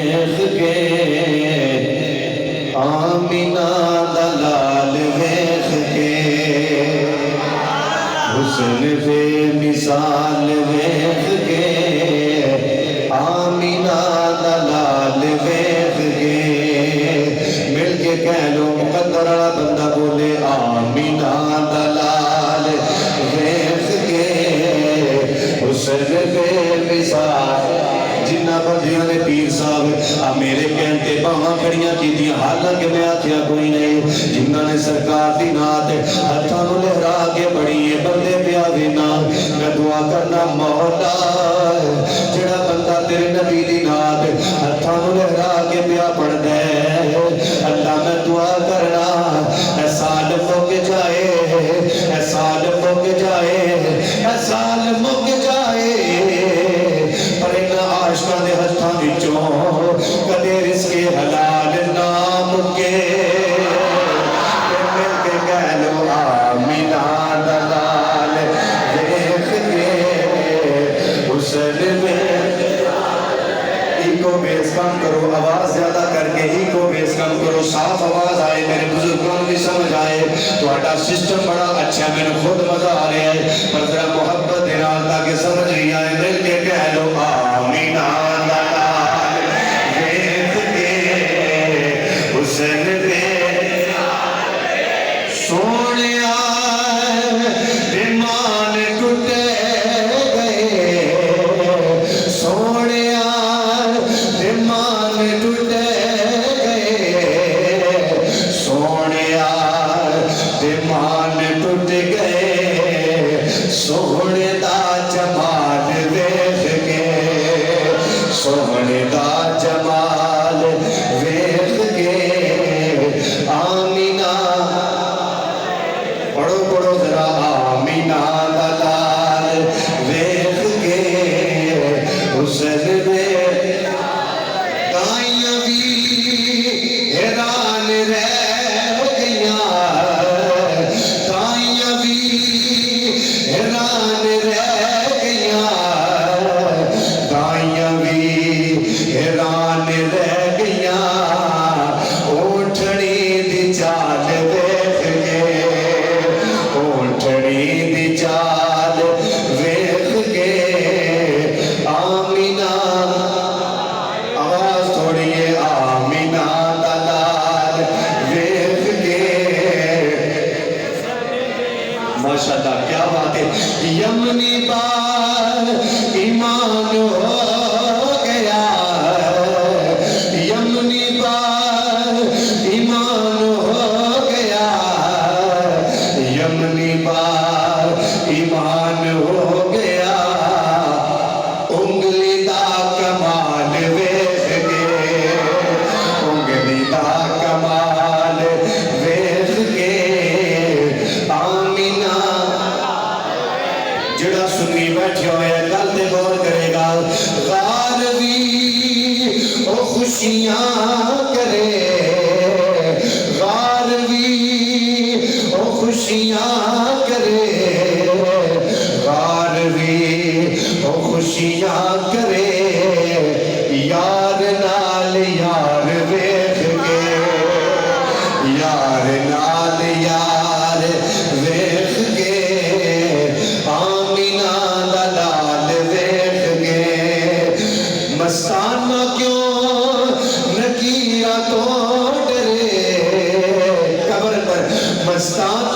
ویخ کے آمینہ دا لال ویخ کے حسن بے مثال ویخ کے آمینہ دا لال ویخ کے مل کے کہہ لو مقدرہ بندہ بولے آمینہ دا لال ویخ کے حسن بے مثال جنہ بندیاں نے پیر صاحب میرے کہنتے باہاں کھڑیاں کی دیا حالانکہ میں آتیا کوئی نہیں جنہ نے سرکار دی نات ہتھانو لہرا کے بڑی ہے بندے پیاوے نات میں دعا کرنا مولا جڑا بندہ تیرے نبی دی نات ہتھانو لہرا کے پیا پڑھ دے اللہ میں دعا کرنا اے سال مک جائے اے سال مک جائے اے سال مک جائے پر ان عاشقاں دے ہتھاں وچوں کدے رزق حلال نہ مکے مل کے کہہ لو آمینہ دا لال ویخ کے حسن میں ایکو بیس کم کرو آواز زیادہ کر کے ایکو بیس کم کرو صاف آواز آئے میرے بزرگوں بھی سمجھ آئے تو اٹھا سسٹم بڑا اچھا ہے میں نے خود مزہ آ رہے ہیں پر ذرا محبت دینا تاکہ سمجھ رہی آئے مل کے کہہ لو آمینہ دا لال ویخ کے حسن میں سونیا ایمان ٹوٹے گئے سونیا ایمان ٹوٹے گئے سونیا ایمان ٹوٹ گئے سونے دا جمال ویخ کے سونے دا جمال ویخ کے آمینہ پڑھو پڑھو ذرا آمینہ دا لال ویخ کے حسن میں دائیاں بھی حیران رہ گئیاں دائیاں بھی حیران رہ گئیاں دائیاں بھی حیران رہ گئیاں اونٹھڑی دی چال ویخ کے اونٹھڑی دی چال ویخ کے آمینہ آواز تھوڑی ہے آمینہ دا لال ویخ کے ماشاءاللہ کیا بات ہے یمنی بار ایمان ہو گیا یمنی بار ایمان ہو گیا یمنی بار ایمان ہو گیا انگلی دا کمال ویخ کے انگلی دا کمال ویخ کے آمینہ جڑا سنی بیٹھے ہوئے گل تے غور کرے گا غار بھی او خوشیاں کرے غار بھی او خوشیاں کرے غار بھی او خوشیاں کرے یار نال یار ویخ کے یار نال یار ویخ کے آمینہ دا لال ویخ کے مستانہ کیوں نکیرہ تو ڈرے قبر پر مستانہ